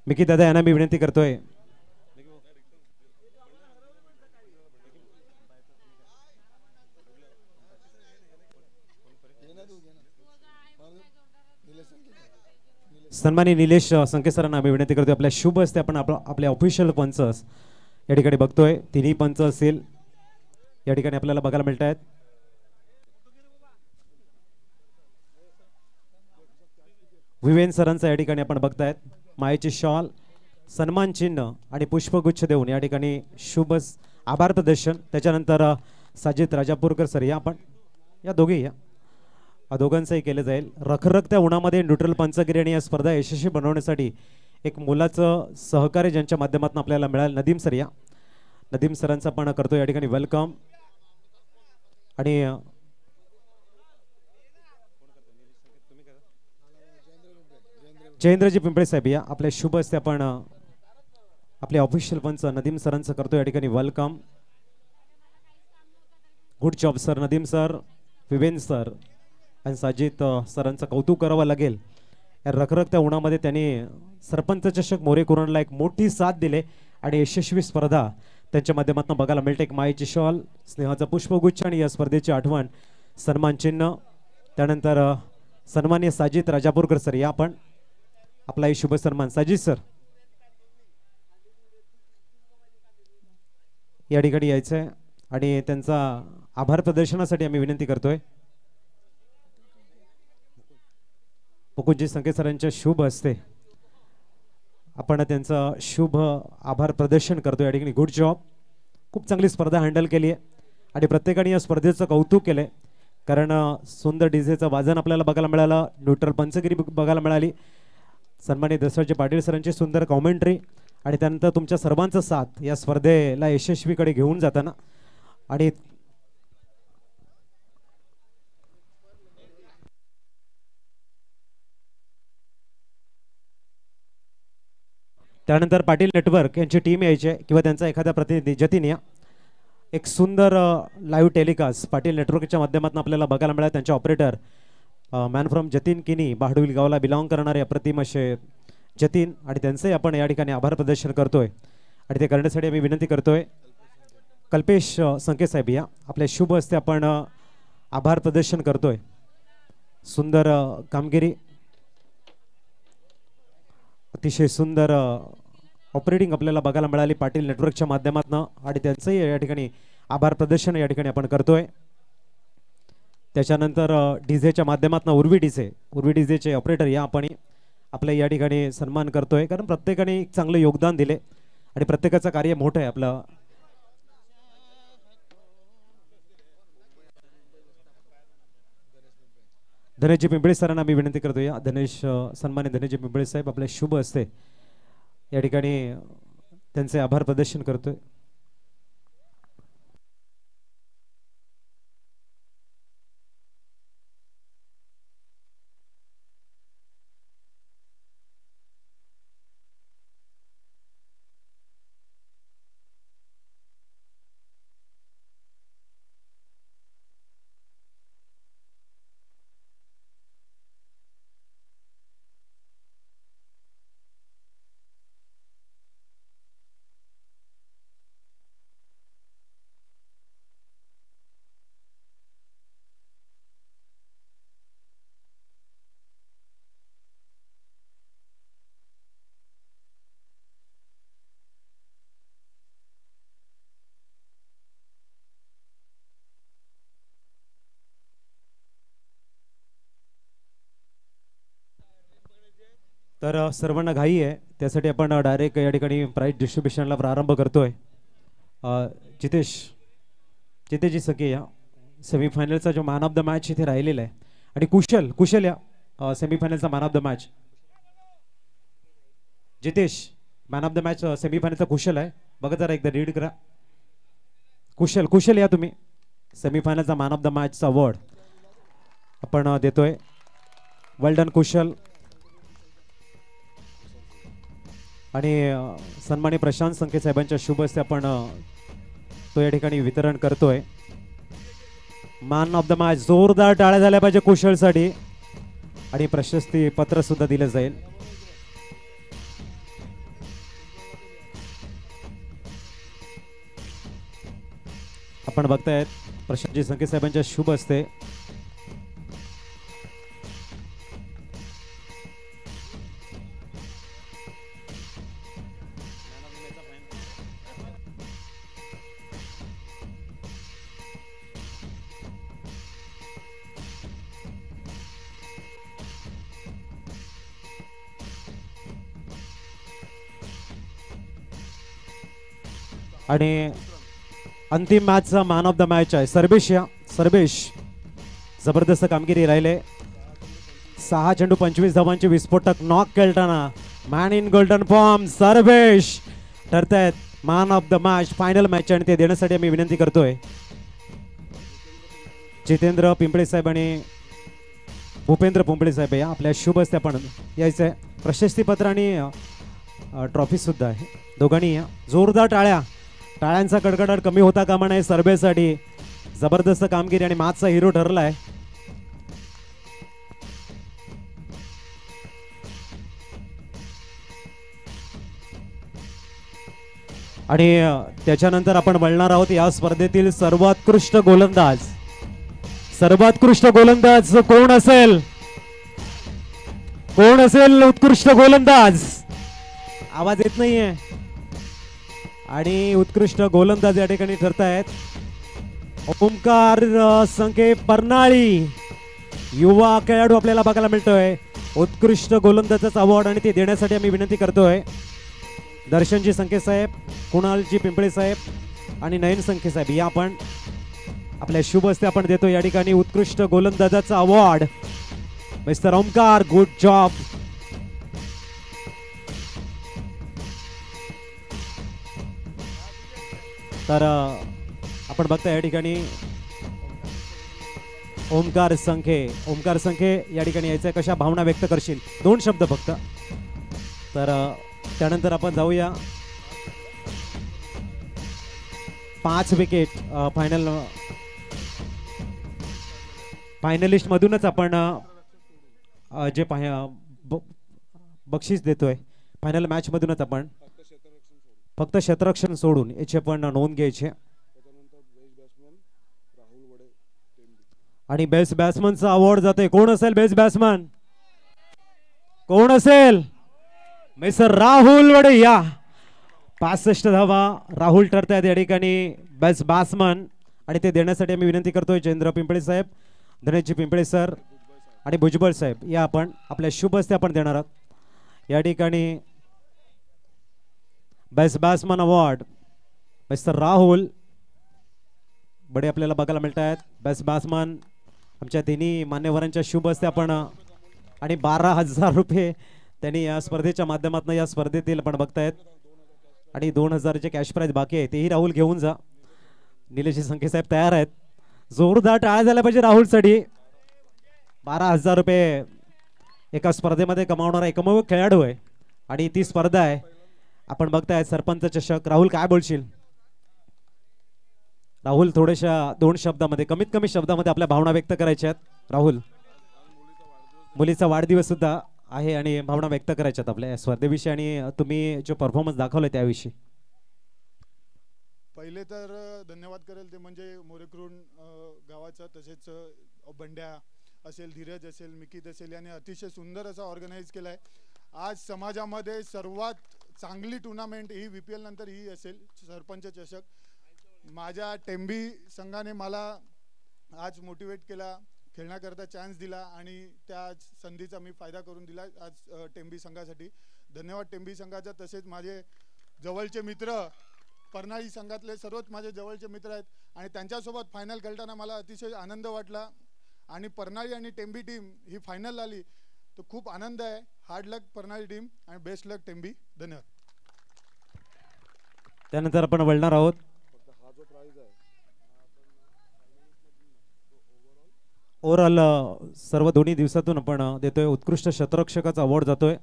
Mickey दादा यांना मी विनंती करतोय, सन्मानी निलेश संके सरांना आम्ही विनंती करतोय, आपल्या शुभ असते आपण आपल्या ऑफिशियल पंच या ठिकाणी बघतोय, तिन्ही पंच असेल या ठिकाणी आपल्याला बघायला मिळत आहेत. विवेन सरांचा या ठिकाणी आपण बघतायत, मायेची शॉल, सन्मान चिन्ह आणि पुष्पगुच्छ देऊन या ठिकाणी शुभ आभार प्रदर्शन. त्याच्यानंतर साजिद राजापूरकर सर या आपण या दोघे या दोघांचंही केलं जाईल. रखरखत्या उन्हामध्ये न्यूट्रल पंचगिरी आणि या स्पर्धा यशस्वी बनवण्यासाठी एक मुलाचं सहकार्य ज्यांच्या माध्यमातून आपल्याला मिळालं, नदीम सर या नदीम सरांचा पण करतो या ठिकाणी वेलकम. आणि जयेंद्रजी पिंपळे साहेब या आपले शुभ असते आपण आपले ऑफिशियल पंच नदीम सरांचं करतो या ठिकाणी welcome. Good job sir, Nadeem sir, विवेन सर आणि साजिद सरांचं कौतुक करावं लागेल. या रखरखत्या उन्हामध्ये त्यांनी सरपंच चषक मोरेकुरणला एक मोठी साथ दिले आणि यशस्वी स्पर्धा त्यांच्या माध्यमातून बघायला मिळते. एक मायेची शॉल, स्नेहाचा पुष्पगुच्छ आणि या स्पर्धेची आठवण, सन्मान चिन्ह. त्यानंतर सन्माननीय साजिद राजापूरकर सर या आपण आपलाही शुभ सन्मान. साजिद सर या ठिकाणी यायचंय आणि त्यांचा आभार प्रदर्शनासाठी आम्ही विनंती करतोय. मुकुंदजी संके सरांच्या शुभ असते आपण त्यांचं शुभ आभार प्रदर्शन करतो या ठिकाणी. गुड जॉब, खूप चांगली स्पर्धा हँडल केली आहे आणि प्रत्येकाने या स्पर्धेचं कौतुक केलंय, कारण सुंदर डीजेचं वाजन आपल्याला बघायला मिळालं, न्यूट्रल पंचगिरी बघायला मिळाली, सन्मानित दसराजी पाटील सरांची सुंदर कॉमेंट्री आणि त्यानंतर तुमच्या सर्वांचा साथ या स्पर्धेला यशस्वीकडे घेऊन जाताना. आणि त्यानंतर पाटील नेटवर्क यांची टीम यायची आहे किंवा त्यांचा एखादा प्रतिनिधी जतीन या एक सुंदर लाईव्ह टेलिकास्ट पाटील नेटवर्कच्या माध्यमातून आपल्याला बघायला मिळाला. त्यांचे ऑपरेटर मॅन फ्रॉम जतीन किनी बाहडुल गावला बिलॉंग करणारे अप्रतिम असे जतीन आणि त्यांचंही आपण या ठिकाणी आभार प्रदर्शन करतोय. आणि ते करण्यासाठी आम्ही विनंती करतोय कल्पेश संके साहेब या आपल्या शुभ हस्ते आपण आभार प्रदर्शन करतोय. सुंदर कामगिरी, अतिशय सुंदर ऑपरेटिंग आपल्याला बघायला मिळाली पाटील नेटवर्कच्या माध्यमातून आणि त्यांचंही या ठिकाणी आभार प्रदर्शन या ठिकाणी आपण करतोय. त्याच्यानंतर डीजेच्या माध्यमातून उर्वी डीजेचे ऑपरेटर या आपण आपल्या या ठिकाणी सन्मान करतोय, कारण प्रत्येकाने चांगलं योगदान दिले आणि प्रत्येकाचं कार्य मोठं आहे आपलं. धनेशजी पिंपळे सरांना मी विनंती करतोय, धनेश सन्मान्य धनेशजी पिंपळे साहेब आपले शुभ असते या ठिकाणी त्यांचे आभार प्रदर्शन करतोय. तर सर्वांना घाई आहे, त्यासाठी आपण डायरेक्ट या ठिकाणी प्राइज डिस्ट्रीब्युशनला प्रारंभ करतोय. जितेशजी सके या सेमीफायनलचा जो मॅन ऑफ द मॅच इथे राहिलेला आहे आणि कुशल या सेमीफायनलचा man of the match. Jitesh man of the match सेमीफायनलचा कुशल आहे, बघा जरा एकदा रीड करा. कुशल या तुम्ही सेमीफायनलचा मॅन ऑफ द मॅचचा अवॉर्ड आपण देतोय. Well done Kushal. आणि सन्माननीय प्रशांत संके साहेबांच्या शुभ हस्ते आपण तो या ठिकाणी वितरण करतोय. मॅन ऑफ द मॅच, जोरदार टाळ्या झाल्या पाहिजे कुशलसाठी आणि प्रशस्ती पत्र सुद्धा दिलं जाईल. आपण बघतायत प्रशांतजी संके साहेबांच्या शुभ हस्ते आणि अंतिम मॅचचा मॅन ऑफ द मॅच आहे सर्बेश. सर्बेश जबरदस्त कामगिरी राहिले. 6 चेंडू 25 धावांचे विस्फोटक नॉक खेळताना man in golden form Sarbesh ठरतायत man of the match final match. आणि ते देण्यासाठी आम्ही विनंती करतोय जितेंद्र पिंपळे साहेब आणि भूपेंद्र पिंपळे साहेब या आपल्या शुभ हस्ते आपण यायचं आहे. प्रशस्तीपत्र आणि ट्रॉफी सुद्धा आहे. दोघांनी या जोरदार टाळ्या. टाळ्यांचा कडकडाट कमी होता कामा नये सर्वेसाठी. जबरदस्त कामगिरी आणि मॅचचा हिरो ठरलाय. आणि त्याच्यानंतर आपण बोलणार आहोत या स्पर्धेतील सर्वोत्कृष्ट गोलंदाज. सर्वोत्कृष्ट गोलंदाज कोण असेल? कोण असेल उत्कृष्ट गोलंदाज? आवाज येत नाहीये. आणि उत्कृष्ट गोलंदाज या ठिकाणी ठरतायत ओमकार संके परनाळी. युवा खेळाडू आपल्याला बघायला मिळतोय. उत्कृष्ट गोलंदाजाचा अवॉर्ड आणि ते देण्यासाठी आम्ही विनंती करतोय दर्शनजी संके साहेब, कुणालजी पिंपळे साहेब आणि नयन संके साहेब या आपण आपल्या शुभ हस्ते आपण देतो या ठिकाणी उत्कृष्ट गोलंदाजाचा award. Mister Omkar, good job. तर आपण बघता या ठिकाणी ओमकार संखे या ठिकाणी यायचं. कशा भावना व्यक्त करशील? 2 शब्द फक्त. तर त्यानंतर आपण जाऊया 5 विकेट फायनलिस्ट मधूनच आपण जे बक्षीस देतोय फायनल मॅच मधूनच आपण फक्त क्षेत्ररक्षण सोडून याची आपण नोंद घ्यायची. आणि बेस्ट बॅट्समनचा अवॉर्ड जातोय. कोण असेल बेस्ट बॅट्समन? कोण असेल? मिस्टर राहुल वडे या. 65 धावा राहुल ठरतायत या ठिकाणी बेस्ट बॅट्समन. आणि ते देण्यासाठी आम्ही विनंती करतोय चंद्र पिंपळे साहेब, धनेशजी पिंपळे सर आणि भुजबळ साहेब या आपण आपल्या शुभ हस्ते आपण देणार आहोत. या ठिकाणी best batsman award mister Rahul Bade आपल्याला बघायला मिळत आहेत. बेस्ट बॅट्समन आमच्या तिन्ही मान्यवरांच्या शुभ हस्ते आपण आणि 12,000 रुपये त्यांनी या स्पर्धेच्या माध्यमातून या स्पर्धेतील आपण बघतायत. आणि 2,000चे कॅश प्राइज बाकी आहे तेही राहुल घेऊन जा. निलेश संके साहेब तयार आहेत. जोरदार टाळ्या झाल्या पाहिजे राहुलसाठी. 12,000 रुपये एका स्पर्धेमध्ये कमावणारा एकमेव खेळाडू आहे आणि ती स्पर्धा आहे आपण बघताय सरपंच चषक. राहुल काय बोलशील? राहुल थोड्याशा 2 शब्दामध्ये कमीत कमी शब्दामध्ये आपल्या भावना व्यक्त करायच्या आहेत. राहुल, मुलीचा वाढदिवस सुद्धा आहे आणि भावना व्यक्त करायच्यात आपल्या या स्पर्धेविषयी आणि तुम्ही जो परफॉर्मन्स दाखवलाय त्याविषयी. पहिले तर धन्यवाद करेल ते म्हणजे मोरेकरून गावाचा, तसेच बंड्या असेल, धीरज असेल, मिकित असेल याने अतिशय सुंदर असा ऑर्गनाइज केलाय. आज समाजामध्ये सर्वात चांगली टुर्नामेंट ही VPL नंतर ही असेल सरपंच चषक. माझ्या टेंबी संघाने मला आज मोटिवेट केला, खेळण्याकरता चान्स दिला आणि त्या संधीचा मी फायदा करून दिला आज टेंबी संघासाठी. धन्यवाद टेंबी संघाचा. तसेच माझे जवळचे मित्र परनाळी संघातले सर्वच माझे जवळचे मित्र आहेत आणि त्यांच्यासोबत फायनल खेळताना मला अतिशय आनंद वाटला. आणि परनाळी आणि टेंबी टीम ही फायनल आली तर खूप आनंद आहे. हार्ड लक परनाळी टीम आणि बेस्ट लक टेंबी. धन्यवाद. त्यानंतर आपण बोलणार आहोत ओव्हरऑल सर्व दोन्ही दिवसातून आपण देतोय उत्कृष्ट क्षेत्ररक्षकाचा अवॉर्ड जातोय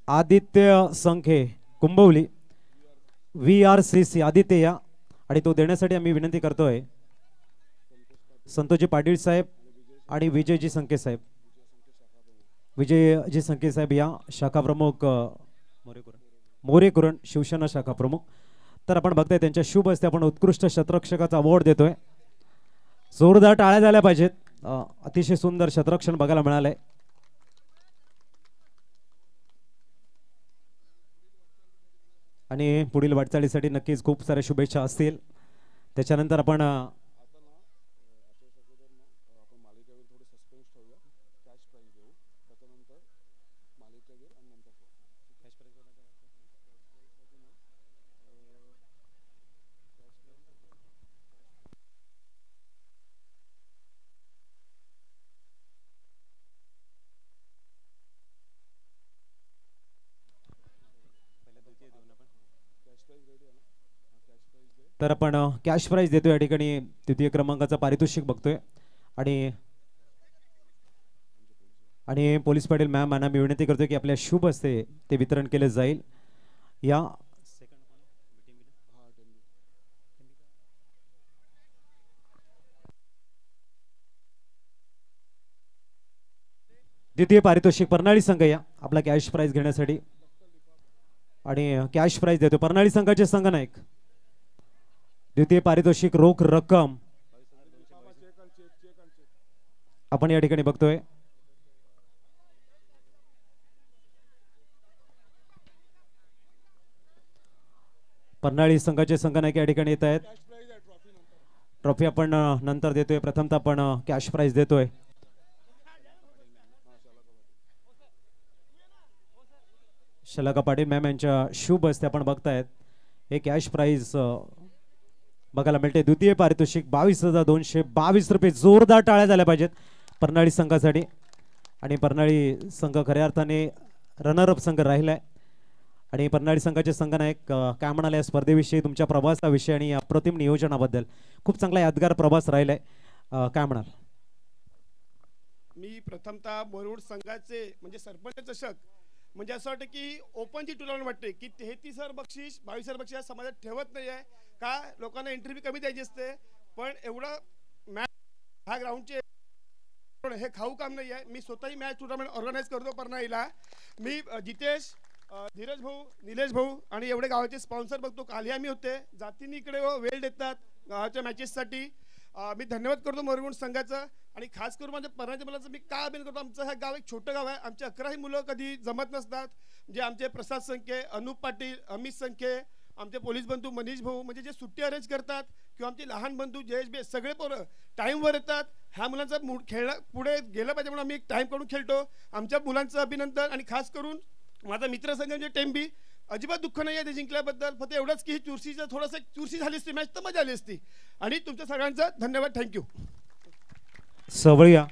आदित्य संखे कुंभवली VRCC आदित्य या. आणि तो देण्यासाठी आम्ही विनंती करतोय संतोषजी पाटील साहेब आणि विजयजी संके साहेब. विजयजी संके साहेब या शाखा प्रमुख मोरेकुरण शिवसेना शाखा प्रमुख. तर आपण बघताय त्यांच्या शुभ हस्ते आपण उत्कृष्ट शतरक्षकाचा अवॉर्ड देतोय. जोरदार टाळ्या झाल्या पाहिजेत. अतिशय सुंदर शतरक्षण बघायला मिळालंय. आणि पुढील वाटचालीसाठी नक्कीच खूप साऱ्या शुभेच्छा असतील. त्याच्यानंतर आपण कॅश प्राइज देतोय. या ठिकाणी तृतीय क्रमांकाचा पारितोषिक बघतोय आणि पोलीस पाटील मॅम यांना मी विनंती करतोय की आपल्या शुभ हस्ते ते वितरण केले जाईल. या द्वितीय पारितोषिक परनाळी संघ या आपला कॅश प्राइज घेण्यासाठी आणि कॅश प्राइज देतो परनाळी संघाचे संघनायक. द्वितीय पारितोषिक रोख रक्कम आपण या ठिकाणी बघतोय. परनाळी संघाचे संघनायक या ठिकाणी येत आहेत. ट्रॉफी आपण नंतर देतोय. प्रथमतः आपण कॅश प्राइज देतोय. शलाका पाटील मॅम यांच्या शुभ हस्ते आपण बघतायत हे कॅश प्राइज बघायला मिळते. द्वितीय पारितोषिक 22,222 रुपये. जोरदार टाळ्या झाल्या पाहिजेत परनाळी संघासाठी. आणि परनाळी संघ खऱ्या अर्थाने रनरअप संघ राहिलाय. आणि परनाळी संघाचे संघनायक काय म्हणाले या स्पर्धेविषयी, तुमच्या प्रवासाविषयी आणि अप्रतिम नियोजनाबद्दल? खूप चांगला यादगार प्रवास राहिलाय, काय म्हणाल? मी प्रथमतः मोरवड संघाचे म्हणजे सरपंच चषक म्हणजे असं वाटतं की ओपनची टुर्नामेंट वाटते की 33,000 बक्षीस 22,000 बक्षीस समाजात ठेवत नाही आहे का, लोकांना एंट्री फी कमी द्यायची असते. पण एवढा मॅच ह्या ग्राउंडचे हे खाऊ काम नाही आहे. मी स्वतःही मॅच टुर्नामेंट ऑर्गनाईज करतो परनाळीला. मी जितेश, धीरज भाऊ, निलेश भाऊ आणि एवढे गावाचे स्पॉन्सर बघतो. काल आम्ही होते जातीने इकडे वेळ देतात गावाच्या मॅचेससाठी. मी धन्यवाद करतो मोरगुंड संघाचं. आणि खास करून माझ्या परनाच्या मुलाचं मी का अभिनंदन करतो. आमचं हे गाव एक छोटं गाव आहे. आमचे 11ही मुलं कधी जमत नसतात. म्हणजे आमचे प्रसाद संखे, अनुप पाटील, अमित संखे, आमचे पोलीस बंधू मनीष भाऊ म्हणजे जे सुट्टी अरेंज करतात किंवा आमचे लहान बंधू जयेश बे सगळे पोरं टाईमवर येतात. ह्या मुलांचा खेळणं पुढे गेलं पाहिजे म्हणून आम्ही एक टाईम काढून खेळतो. आमच्या मुलांचं अभिनंदन. आणि खास करून माझा मित्रसंघ म्हणजे टेम्बी अजिबात दुःख नाही आहे ते जिंकल्याबद्दल. फक्त एवढंच की ही चुरशीचं थोडंसं चुरशी झाली असती मॅच तर मजा आली असती. आणि तुमच्या सगळ्यांचा धन्यवाद. थँक्यू. सवळीया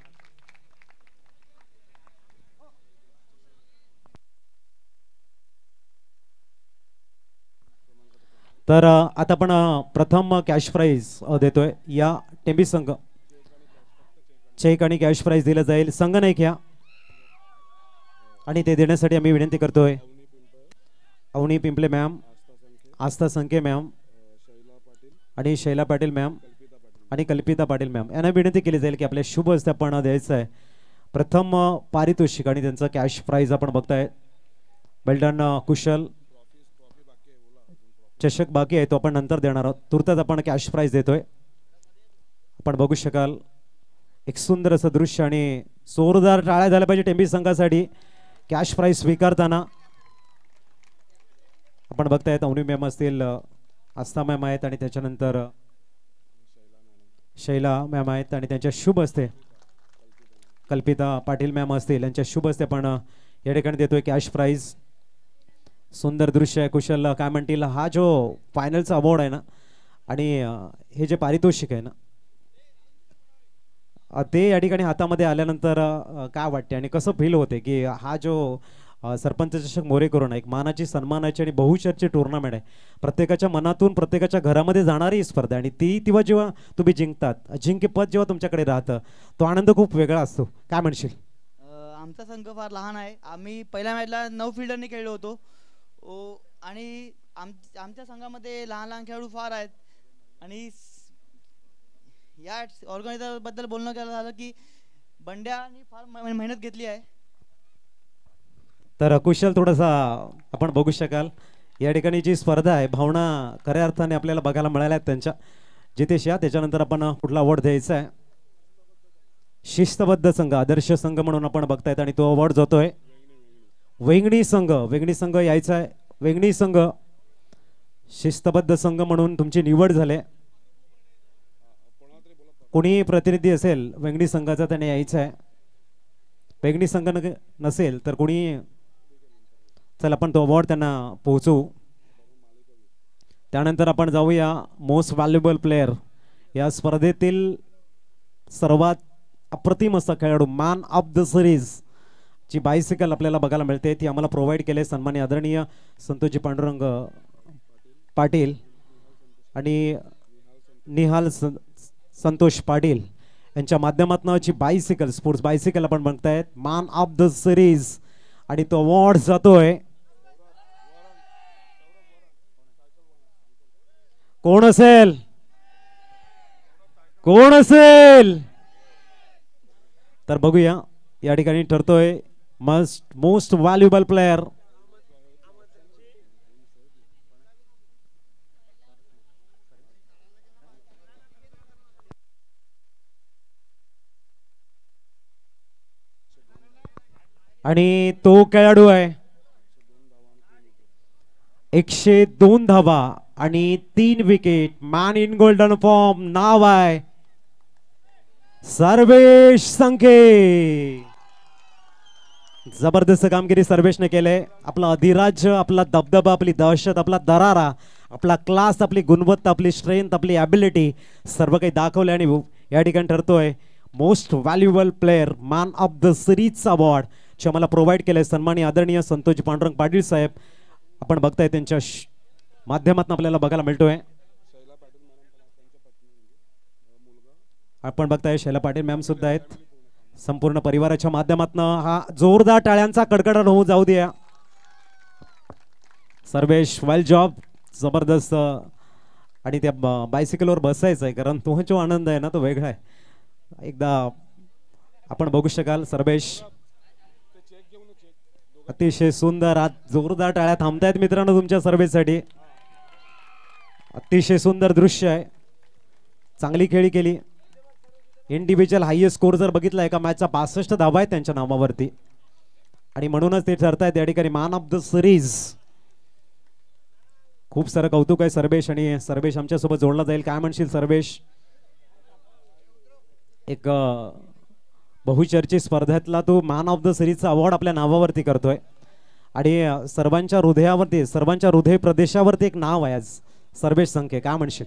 तर आता आपण प्रथम कॅश प्राइज देतोय. या टेंबी संघ चेक आणि कॅश प्राइज दिलं जाईल. संघनायक या आणि ते देण्यासाठी आम्ही विनंती करतोय अवनी पिंपले मॅम, आस्था संखे मॅम आणि शैला पाटील मॅम आणि कल्पिता पाटील मॅम यांना विनंती केली जाईल की आपल्या शुभ हस्ते आपण द्यायचं आहे प्रथम पारितोषिक आणि त्यांचं कॅश प्राइज आपण बघताय. वेल कुशल. चषक बाकी आहे तो आपण नंतर देणार आहोत. तुर्तास आपण कॅश प्राइज देतोय. आपण बघू शकाल एक सुंदर असं दृश्य आणि जोरदार टाळ्या झाल्या पाहिजे टेंबी संघासाठी कॅश प्राइज स्वीकारताना. आपण बघतायत अवनी मॅम असतील, आस्था मॅम आहेत आणि त्याच्यानंतर शैला मॅम आहेत आणि त्यांच्या शुभ हस्ते कल्पिता पाटील मॅम असतील यांच्या शुभ हस्ते आपण या ठिकाणी देतोय कॅश प्राइज. सुंदर दृश्य आहे. कुशल काय म्हणतील, हा जो फायनलचा अवॉर्ड आहे ना आणि हे जे पारितोषिक आहे ना ते या ठिकाणी हातामध्ये आल्यानंतर काय वाटते आणि कसं फील होते की हा जो सरपंच चषक मोरे करून एक मानाची सन्मानाची आणि बहुचर्चित टुर्नामेंट आहे. प्रत्येकाच्या मनातून प्रत्येकाच्या घरामध्ये जाणारी स्पर्धा आणि ती तेव्हा जेव्हा तुम्ही जिंकतात, अजिंक्यपद जेव्हा तुमच्याकडे राहतं तो आनंद खूप वेगळा असतो. काय म्हणशील? आमचा संघ फार लहान आहे. आम्ही पहिल्या मॅचला 9 फिल्डरने खेळलो होतो आणि आमच्या संघामध्ये लहान लहान खेळाडू फार आहेत. आणि या ऑर्गनायझर बद्दल बोलणं केलं झालं की बंड्याने फार मेहनत घेतली आहे. तर कुशल थोडासा आपण बघू शकाल या ठिकाणी जी स्पर्धा आहे भावना खऱ्या अर्थाने आपल्याला बघायला मिळाल्या आहेत त्यांच्या. जितेश या त्याच्यानंतर आपण पुढला अवॉर्ड द्यायचा आहे. शिस्तबद्ध संघ आदर्श संघ म्हणून आपण बघतायत आणि तो अवॉर्ड जातोय वेंगणी संघ. वेंगणी संघ यायचा आहे. वेंगणी संघ शिस्तबद्ध संघ म्हणून तुमची निवड झाली. कोणी प्रतिनिधी असेल वेंगणी संघाचा त्याने यायचं आहे. वेंगणी संघ नसेल तर कोणी चल आपण तो अवॉर्ड त्यांना पोहोचवू. त्यानंतर आपण जाऊया मोस्ट व्हॅल्युएबल प्लेयर. या स्पर्धेतील सर्वात अप्रतिम असा खेळाडू मॅन ऑफ द सिरीज ची बायसिकल आपल्याला बघायला मिळते. ती आम्हाला प्रोव्हाइड केले सन्माननीय आदरणीय संतोषजी पांडुरंग पाटील आणि निहाल संतोष पाटील यांच्या माध्यमातून ची बायसिकल स्पोर्ट्स बायसिकल आपण बघतायत मॅन ऑफ द सिरीज आणि तो अवॉर्ड जातोय. कोण असेल कोण असेल तर बघूया. या ठिकाणी ठरतोय मोस्ट व्हॅल्युएबल प्लेयर. आणि तो खेळाडू आहे 102 धावा आणि 3 wicket. Man in golden form नाव आहे सर्वेश संखे. जबरदस्त कामगिरी सर्वेशने केले. आपला अधिराज्य आपला दबदबा आपली दहशत आपला दरारा आपला क्लास आपली गुणवत्ता आपली स्ट्रेंथ आपली ॲबिलिटी सर्व काही दाखवले आणि या ठिकाणी ठरतोय most valuable player man of the सिरीजचा अवॉर्ड जे आम्हाला प्रोव्हाइड केले सन्माननीय आदरणीय संतोषजी पांडुरंग पाटील साहेब. आपण बघताय त्यांच्या माध्यमातून आपल्याला बघायला मिळतोय. आपण बघताय शैला पाटील मॅम सुद्धा आहेत. संपूर्ण परिवाराच्या माध्यमातून हा जोरदार टाळ्यांचा कडकडाट होऊ जाऊ द्या. सर्वेश वेल जॉब. जबरदस्त. आणि त्या बायसिकलवर बसायचं आहे कारण तो जो आनंद आहे ना तो वेगळा आहे. एकदा आपण बघू शकाल सर्वेश अतिशय सुंदर. आज जोरदार टाळ्या थांबतायत मित्रांनो तुमच्या सर्वेसाठी. अतिशय सुंदर दृश्य आहे. चांगली खेळी केली. इंडिव्हिज्युअल हायएस्ट स्कोर जर बघितला एका मॅचचा 65 धावा आहे त्यांच्या नावावरती आणि म्हणूनच ते ठरतायत या ठिकाणी मॅन ऑफ द सिरीज. खूप सारं कौतुक आहे सर्वेश आणि सर्वेश आमच्या सोबत जोडला जाईल. काय म्हणशील सर्वेश? एक बहुचर्चित स्पर्धेतला तो मॅन ऑफ द सिरीजचा अवॉर्ड आपल्या नावावरती करतोय आणि सर्वांच्या हृदयावरती सर्वांच्या हृदय प्रदेशावरती एक नाव आहे आज सर्वेश संखे. काय म्हणशील?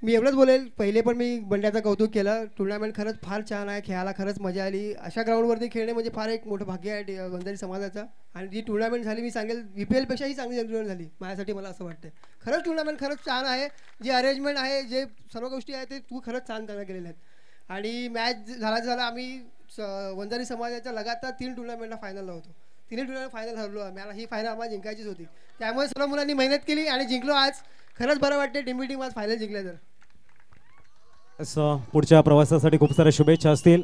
मी एवढंच बोलेल. पहिले पण मी बंड्याचं कौतुक केलं. टुर्नामेंट खरंच फार छान आहे. खेळायला खरंच मजा आली. अशा ग्राउंडवरती खेळणे म्हणजे फार एक मोठं भाग्य आहे वंजारी समाजाचं. आणि जी टुर्नामेंट झाली मी सांगेल VPL पेक्षाही चांगली टुर्नामेंट झाली माझ्यासाठी. मला असं वाटतं खरंच टुर्नामेंट खरंच छान आहे. जी अरेंजमेंट आहे जे सर्व गोष्टी आहेत ते तू खरंच छान करण्यात गेलेल्या आहेत. आणि मॅच झाला आम्ही वंजारी समाजाच्या लगातार 3 टुर्नामेंटला फायनलला होतो. 3 टुर्नामेंट फायनल हरलो आम्ही. ही फायनल आम्हाला जिंकायचीच होती. त्यामुळे सर्व मुलांनी मेहनत केली आणि जिंकलो आज. खरंच बरं वाटते टीम टीम आज फायनल जिंकल्या. तर पुढच्या प्रवासासाठी खूप साऱ्या शुभेच्छा असतील.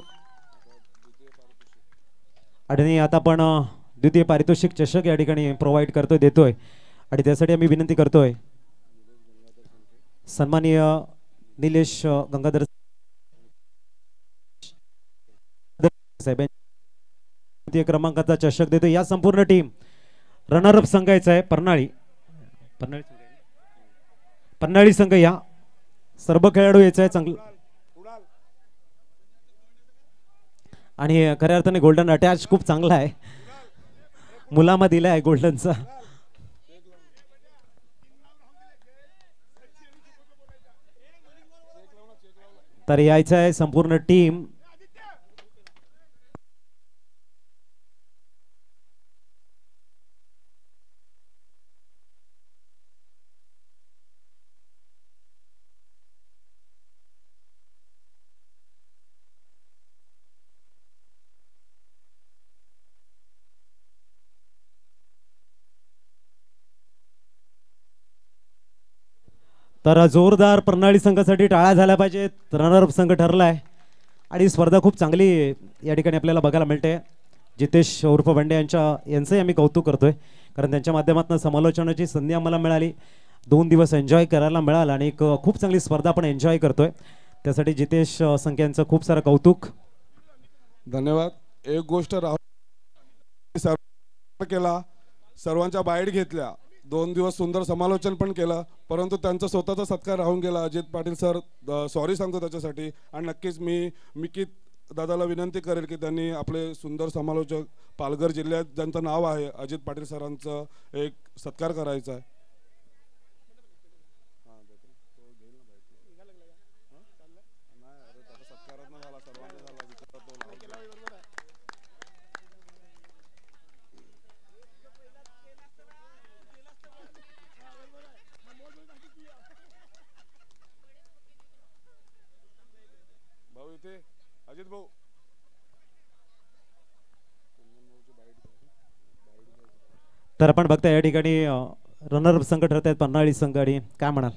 आणि आता आपण द्वितीय पारितोषिक चषक या ठिकाणी प्रोव्हाइड करतोय देतोय आणि त्यासाठी आम्ही विनंती करतोय सन्माननीय निलेश गंगाधर साहेब द्वितीय क्रमांकाचा चषक देतोय. या संपूर्ण टीम रनर अप संघाचा आहे पन्हाळी संघ. या सर्व खेळाडू यायचा आहे चांगलं आणि खऱ्या अर्थाने गोल्डन अटॅच खूप चांगला आहे. मुलामा दिला आहे गोल्डनचा. तर यायचं आहे संपूर्ण टीम. तर जोरदार प्रणाली संघासाठी टाळ्या झाल्या पाहिजेत. रनर अप संघ ठरलाय आणि स्पर्धा खूप चांगली या ठिकाणी आपल्याला बघायला मिळते. जितेश उर्फ बंडे यांचंही आम्ही कौतुक करतोय, कारण त्यांच्या माध्यमातून समालोचनाची संधी आम्हाला मिळाली, 2 दिवस एन्जॉय करायला मिळालं आणि एक खूप चांगली स्पर्धा आपण एन्जॉय करतोय. त्यासाठी जितेश संख्या यांचं खूप सारं कौतुक. धन्यवाद. एक गोष्ट राहुल केला, सर्वांच्या बाईट घेतल्या, 2 दिवस सुंदर समालोचन पण केलं, परंतु त्यांचा स्वतःचा सत्कार राहून गेला. अजित पाटील सर सॉरी सांगतो त्याच्यासाठी. आणि नक्कीच मी दादाला विनंती करेल की त्यांनी आपले सुंदर समालोचक पालघर जिल्ह्यात ज्यांचं नाव आहे अजित पाटील सरांचं एक सत्कार करायचा आहे. भाऊ इथे अजित भाऊ. तर आपण बघता या ठिकाणी रनर संघ ठरत आहेत पन्हाळी संघ. आणि काय म्हणाल?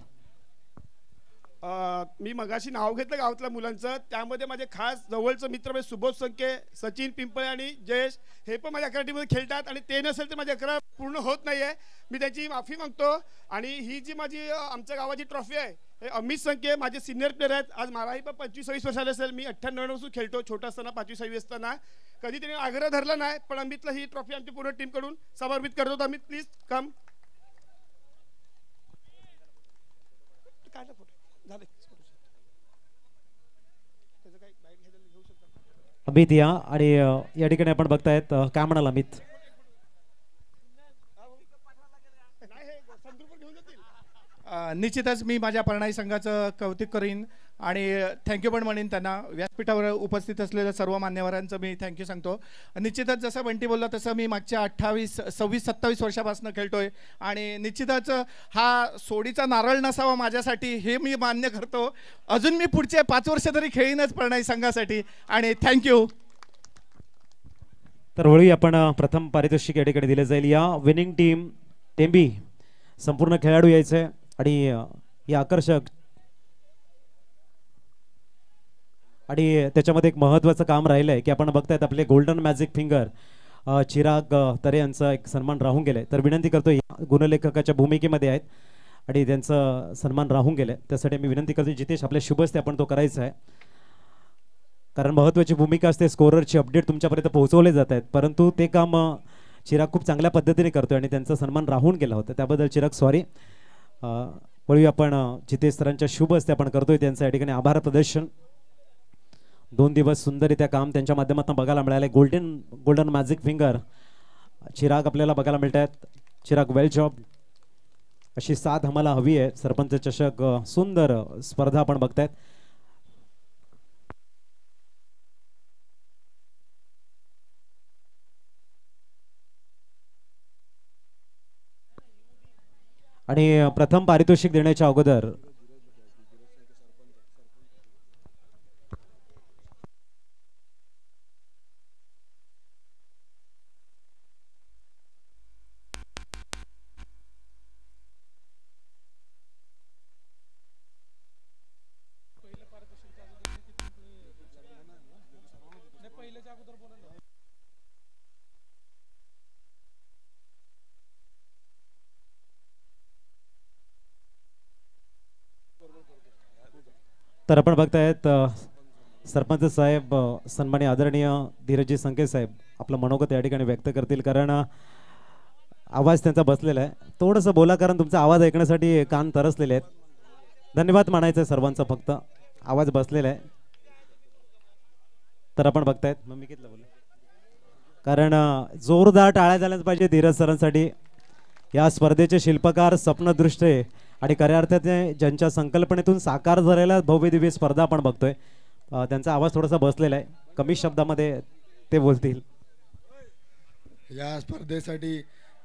मी मगाशी नाव घेतलं गावातल्या मुलांचं, त्यामध्ये माझे खास जवळचं मित्र म्हणजे सुबोध संके, सचिन पिंपळे आणि जयेश हे पण माझ्या अकरा टीममध्ये खेळतात आणि ते नसेल तर माझी 11 पूर्ण होत नाही आहे. मी त्यांची माफी मागतो. आणि ही जी माझी आमच्या गावाची ट्रॉफी आहे हे अमित संके माझे सिनियर प्लेअर आहेत. आज मलाही पण 25-26 वर्षाला असेल. मी 98 वर्ष खेळतो, छोटा असताना 5वी-6वी असताना. कधी त्यांनी आग्रह धरला नाही, पण अमितला ही ट्रॉफी आमची पूर्ण टीमकडून समर्पित करतो. Amit please come. अमित या. आणि या ठिकाणी आपण बघतायत काय म्हणाल अमित? निश्चितच मी माझ्या परणाई संघाचं कौतुक करीन आणि थँक्यू पण म्हणेन त्यांना. व्यासपीठावर उपस्थित असलेल्या सर्व मान्यवरांचं मी थँक्यू सांगतो. निश्चितच जसं बंटी बोलला तसं मी मागच्या 28, 26, 27 वर्षापासून खेळतोय आणि निश्चितच हा सोडीचा नारळ नसावा माझ्यासाठी हे मी मान्य करतो. अजून मी पुढचे 5 वर्ष तरी खेळीनच परणाई संघासाठी आणि थँक्यू. तर वळूया आपण प्रथम पारितोषिक या ठिकाणी दिले जाईल. या विनिंग टीम टेंबी संपूर्ण खेळाडू यायचे आणि या आकर्षक आणि त्याच्यामध्ये एक महत्त्वाचं काम राहिलं आहे की आपण बघतायत आपले गोल्डन मॅजिक फिंगर चिराग तरे यांचा एक सन्मान राहून गेलाय. तर विनंती करतो, या गुणलेखकाच्या भूमिकेमध्ये आहेत आणि त्यांचा सन्मान राहून गेलाय. त्यासाठी मी विनंती करतो जितेश आपल्या शुभ हस्ते आपण तो करायचा आहे, कारण महत्त्वाची भूमिका असते. स्कोररची अपडेट तुमच्यापर्यंत पोहोचवले जात आहेत, परंतु ते काम चिराग खूप चांगल्या पद्धतीने करतोय आणि त्यांचा सन्मान राहून गेला होता. त्याबद्दल चिराग सॉरी. वळूया आपण जितेश सरांच्या शुभ हस्ते आपण करतोय त्यांचं या ठिकाणी आभार प्रदर्शन. 2 दिवस सुंदररित्या काम त्यांच्या माध्यमातून बघायला मिळाले. गोल्डन मॅजिक फिंगर चिराग आपल्याला बघायला मिळत आहेत. चिराग वेल जॉब. अशी साथ आम्हाला हवी आहे. सरपंच चषक सुंदर स्पर्धा आपण बघतायत. आणि प्रथम पारितोषिक देण्याच्या अगोदर तर आपण बघतायत सरपंच साहेब सन्माननीय आदरणीय धीरजी संके साहेब आपलं मनोगत या ठिकाणी व्यक्त करतील, कारण आवाज त्यांचा बसलेला आहे. थोडंसं बोला, कारण तुमचा आवाज ऐकण्यासाठी कान तरसलेले आहेत. धन्यवाद म्हणायचं सर्वांचा, फक्त आवाज बसलेला आहे. तर आपण बघतायत मग मी कितलं बोलू, कारण जोरदार टाळ्या झाल्याच पाहिजे धीरज सरांसाठी. या स्पर्धेचे शिल्पकार, स्वप्नदृष्टे आणि खऱ्या अर्थाने ज्यांच्या संकल्पनेतून साकार झालेल्या भव्य दिव्य स्पर्धा आपण बघतोय, त्यांचा आवाज थोडासा बसलेला आहे. कमी शब्दामध्ये ते बोलतील. या स्पर्धेसाठी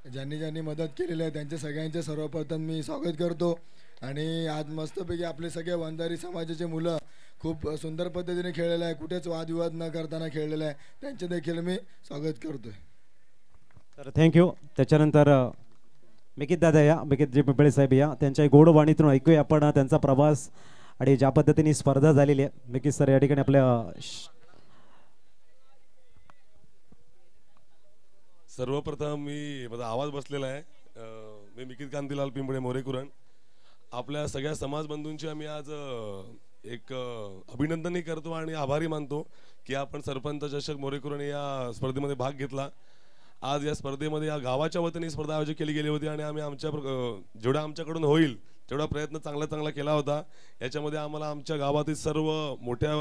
ज्यांनी मदत केलेली आहे त्यांचे सगळ्यांचे सर्वप्रथम मी स्वागत करतो. आणि आज मस्तपैकी आपले सगळे वंजारी समाजाचे मुलं खूप सुंदर पद्धतीने खेळलेलं आहे, कुठेच वादविवाद न करताना खेळलेलं आहे, त्यांचे देखील मी स्वागत करतोय. तर थँक्यू. त्याच्यानंतर मिकित दादा या, मिकित जी पिंपळे साहेब या, त्यांच्या गोड वाणीतून ऐकूया आपण त्यांचा प्रवास आणि ज्या पद्धतीने स्पर्धा झालेली आहे. मिकित सर या ठिकाणी आपल्या सर्वप्रथम मी माझा आवाज बसलेला आहे. मी मिकित कांतीलाल पिंपळे मोरेकुरण. आपल्या सगळ्या समाज बंधूंची आम्ही आज एक अभिनंदनही करतो आणि आभारी मानतो की आपण सरपंच चषक मोरेकुरण या स्पर्धेमध्ये भाग घेतला. आज या स्पर्धेमध्ये या गावाच्या वतीने स्पर्धा आयोजित केली गेली होती आणि आम्ही आमच्या जेवढा आमच्याकडून होईल तेवढा प्रयत्न चांगला केला होता. याच्यामध्ये आम्हाला आमच्या गावातील सर्व मोठ्या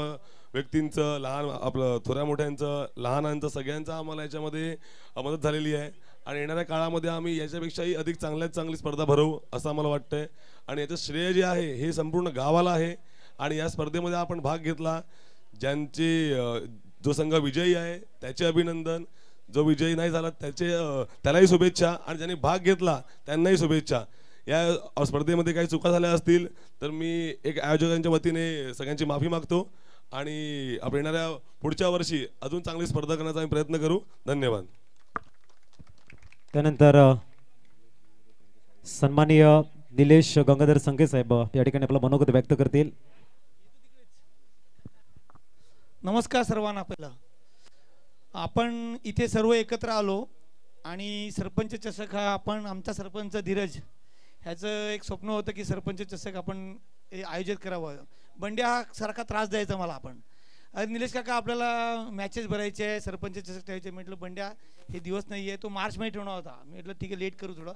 व्यक्तींचं, लहान आपलं थोड्या मोठ्यांचं, लहानांचं, सगळ्यांचं आम्हाला याच्यामध्ये मदत झालेली आहे आणि येणाऱ्या काळामध्ये आम्ही याच्यापेक्षाही अधिक चांगल्यात चांगली स्पर्धा भरवू असं आम्हाला वाटतंय. आणि याचं श्रेय जे आहे हे संपूर्ण गावाला आहे. आणि या स्पर्धेमध्ये आपण भाग घेतला, ज्यांचे जो संघ विजयी आहे त्याचे अभिनंदन, जो विजयी नाही झाला त्यालाही शुभेच्छा आणि ज्यांनी भाग घेतला त्यांनाही शुभेच्छा. या स्पर्धेमध्ये काही चुका झाल्या असतील तर मी एक आयोजकांच्या वतीने सगळ्यांची माफी मागतो आणि आपण येणाऱ्या पुढच्या वर्षी अजून चांगली स्पर्धा करण्याचा आम्ही प्रयत्न करू. धन्यवाद. त्यानंतर सन्माननीय निलेश गंगाधर संघे साहेब या ठिकाणी आपलं मनोगत व्यक्त करतील. नमस्कार सर्वांना. पहिलं आपण इथे सर्व एकत्र आलो आणि सरपंच चषक हा आपण आमचा सरपंच धीरज ह्याचं एक स्वप्न होतं की सरपंच चषक आपण आयोजित करावं. बंड्या हा सारखा त्रास द्यायचा मला. आपण अरे निलेश काका आपल्याला मॅचेस भरायचे आहे, सरपंच चषक ठेवायचे. म्हटलं बंड्या हे दिवस नाही आहे, तो मार्चमध्ये ठेवणार होता. मी म्हटलं ठीक आहे लेट करू थोडं.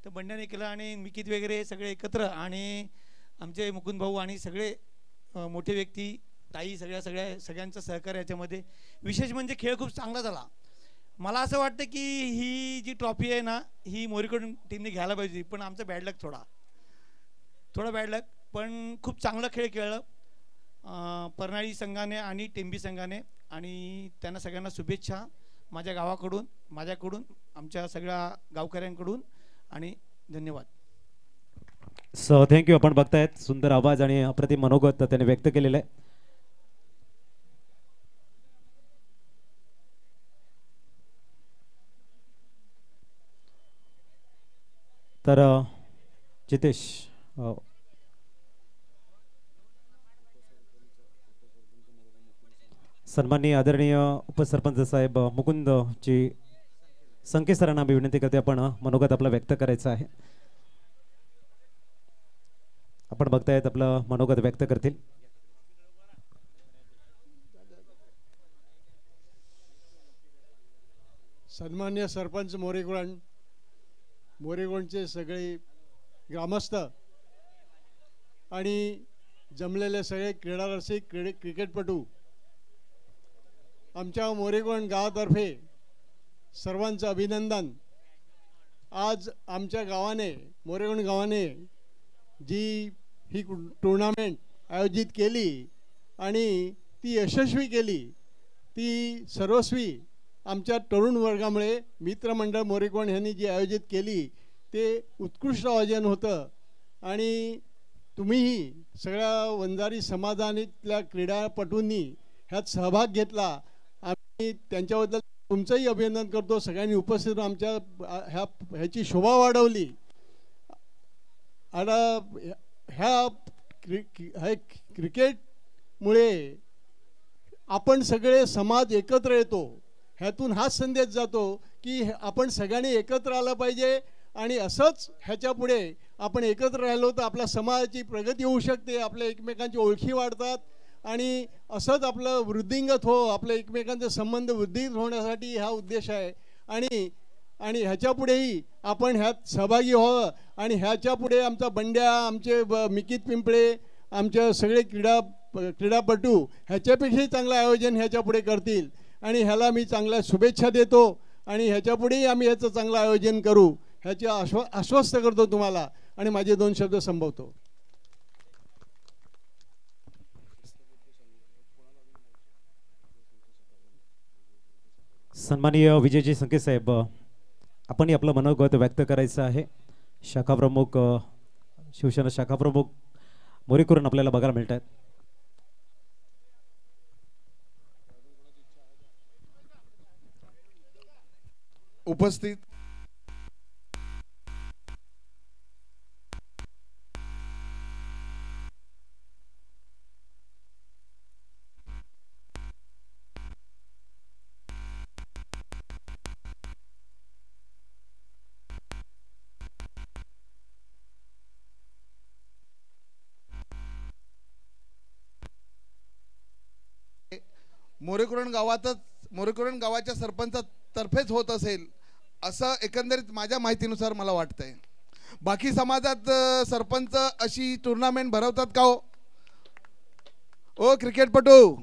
तर बंड्याने केलं आणि मिकित वगैरे सगळे एकत्र आणि आमचे मुकुंद भाऊ आणि सगळे मोठे व्यक्ती, ताई, सगळ्यांचं सहकार्य याच्यामध्ये. विशेष म्हणजे खेळ खूप चांगला झाला. मला असं वाटतं की ही जी ट्रॉफी आहे ना ही मोरेकुरण टीमने घ्यायला पाहिजे, पण आमचं बॅड लक थोडा बॅड लक. पण खूप चांगला खेळ खेळलं परनाळी संघाने आणि टेंबी संघाने आणि त्यांना सगळ्यांना शुभेच्छा माझ्या गावाकडून, माझ्याकडून, आमच्या सगळ्या गावकऱ्यांकडून आणि धन्यवाद. So thank you. आपण बघतायत सुंदर आवाज आणि अप्रतिम मनोगत त्याने व्यक्त केलेलं आहे. तर जितेश, सन्माननीय आदरणीय उपसरपंच साहेब मुकुंदजी संके सरांना मी विनंती करते आपण मनोगत आपलं व्यक्त करायचं आहे. आपण बघतायत आपलं मनोगत व्यक्त करतील. सन्मान्य सरपंच मोरेकुरणचे सगळे ग्रामस्थ आणि जमलेले सगळे क्रीडारसिक क्रिकेटपटू, आमच्या मोरेकुरण गावातर्फे सर्वांचं अभिनंदन. आज आमच्या गावाने, मोरेकुरण गावाने जी ही टुर्नामेंट आयोजित केली आणि ती यशस्वी केली, ती सर्वस्वी आमच्या तरुण वर्गामुळे मित्रमंडळ मोरेकुरण यांनी जी आयोजित केली ते उत्कृष्ट आयोजन होतं. आणि तुम्हीही सगळ्या वंजारी समाजातल्या क्रीडापटूंनी ह्यात सहभाग घेतला. आम्ही त्यांच्याबद्दल तुमचंही अभिनंदन करतो. सगळ्यांनी उपस्थित आमच्या ह्याची शोभा वाढवली. आता ह्या क्रिकेटमुळे आपण सगळे समाज एकत्र येतो. ह्यातून हाच संदेश जातो की आपण सगळ्यांनी एकत्र आलं पाहिजे आणि असंच ह्याच्या पुढे आपण एकत्र राहिलो तर आपल्या समाजाची प्रगती होऊ शकते, आपल्या एकमेकांची ओळखी वाढतात आणि असंच आपलं वृद्धिंगत आपल्या एकमेकांचे संबंध वृद्धिंगत होण्यासाठी हा उद्देश आहे. आणि ह्याच्या पुढेही आपण ह्यात सहभागी व्हावं आणि ह्याच्या पुढे आमचा बंड्या, आमचे मिकित पिंपळे, आमचे सगळे क्रीडापटू ह्याच्यापेक्षाही चांगलं आयोजन ह्याच्या पुढे करतील आणि ह्याला मी चांगल्या शुभेच्छा देतो आणि ह्याच्या पुढेही आम्ही ह्याचं चांगलं आयोजन करू ह्याची आश्वस्त करतो तुम्हाला आणि माझे 2 शब्द संभवतो. सन्माननीय विजयजी संके साहेब, आपणही आपलं मनोगत व्यक्त करायचं आहे. शाखा प्रमुख, शिवसेना शाखा प्रमुख मोरेकुरण आपल्याला बघायला मिळत आहेत. उपस्थित मोरेकुरण गावाच्या सरपंचातर्फेच होत असेल असं एकंदरीत माझ्या माहितीनुसार मला वाटतंय. बाकी समाजात सरपंच अशी टुर्नामेंट भरवतात का हो? ओ क्रिकेटपटू,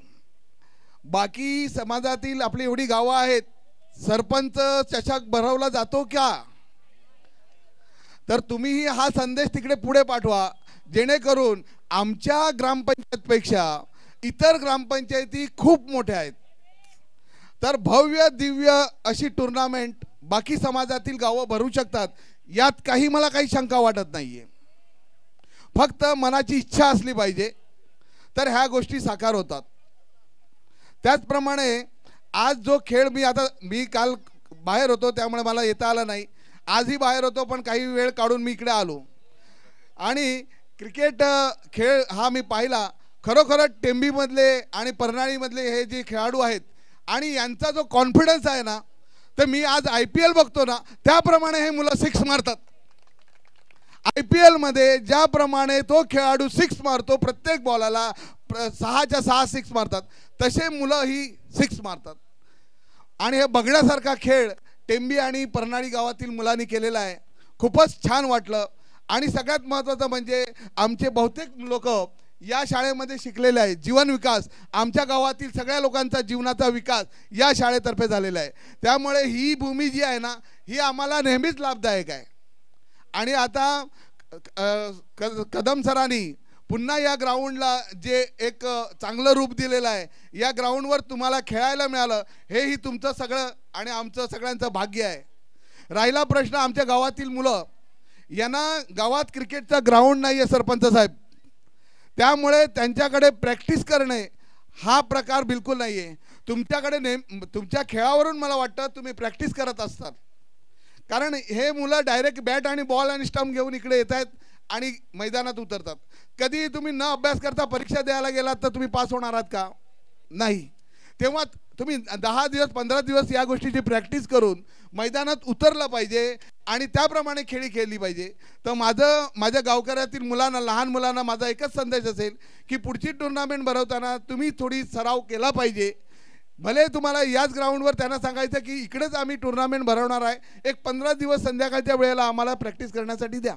बाकी समाजातील आपली एवढी गावं आहेत, सरपंच चषक भरवला जातो का? तर तुम्हीही हा संदेश तिकडे पुढे पाठवा, जेणेकरून आमच्या ग्रामपंचायतपेक्षा इतर ग्रामपंचायती खूप मोठ्या आहेत. तर भव्य दिव्य अशी टुर्नामेंट बाकी समाजातील गावं भरू शकतात, यात मला काही शंका वाटत नाहीये. फक्त मनाची इच्छा असली पाहिजे तर ह्या गोष्टी साकार होतात. त्याचप्रमाणे आज जो खेळ मी काल बाहेर होतो त्यामुळे मला येता आलं नाही, आजही बाहेर होतो पण काही वेळ काढून मी इकडे आलो आणि क्रिकेट खेळ हा मी पाहिला. खरोखर टेंबीमधले आणि परनाळीमधले हे जे खेळाडू आहेत आणि यांचा जो कॉन्फिडन्स आहे ना, तर मी आज IPL बघतो ना त्याप्रमाणे हे मुलं सिक्स मारतात. IPL मध्ये ज्याप्रमाणे तो खेळाडू सिक्स मारतो, प्रत्येक बॉलाला 6च्या 6 सिक्स मारतात, तसे मुलं ही सिक्स मारतात. आणि हे बघण्यासारखा खेळ टेंबी आणि परनाळी गावातील मुलांनी केलेला आहे. खूपच छान वाटलं. आणि सगळ्यात महत्त्वाचं म्हणजे आमचे बहुतेक लोक या शाळेमध्ये शिकलेले आहेत. जीवन विकास, आमच्या गावातील सगळ्या लोकांचा जीवनाचा विकास या शाळेतर्फे झालेला आहे. त्यामुळे ही भूमी जी आहे ना, ही आम्हाला नेहमीच लाभदायक आहे. आणि आता कदम सरांनी पुन्हा या ग्राउंडला जे एक चांगलं रूप दिलेलं आहे, या ग्राउंडवर तुम्हाला खेळायला मिळालं, हेही तुमचं सगळं आणि आमचं सगळ्यांचं भाग्य आहे. राहिला प्रश्न आमच्या गावातील मुलं, यांना गावात क्रिकेटचा ग्राउंड नाही आहे सरपंच साहेब, त्यामुळे त्यांच्याकडे प्रॅक्टिस करणे हा प्रकार बिलकुल नाही आहे. तुमच्याकडे तुमच्या खेळावरून मला वाटतं तुम्ही प्रॅक्टिस करत असतात, कारण हे मुलं डायरेक्ट बॅट आणि बॉल आणि स्टंप घेऊन इकडे येत आहेत आणि मैदानात उतरतात. कधी तुम्ही न अभ्यास करता परीक्षा द्यायला गेलात तर तुम्ही पास होणार आहात का? नाही. तेव्हा तुम्ही 10 दिवस 15 दिवस या गोष्टीची प्रॅक्टिस करून मैदानात उतरलं पाहिजे आणि त्याप्रमाणे खेळी खेळली पाहिजे. तर माझ्या गावकऱ्यातील मुलांना, लहान मुलांना माझा एकच संदेश असेल की पुढची टुर्नामेंट भरवताना तुम्ही थोडी सराव केला पाहिजे. भले तुम्हाला याच ग्राउंडवर त्यांना सांगायचं की इकडेच आम्ही टुर्नामेंट भरवणार आहे, एक 15 दिवस संध्याकाळच्या वेळेला आम्हाला प्रॅक्टिस करण्यासाठी द्या,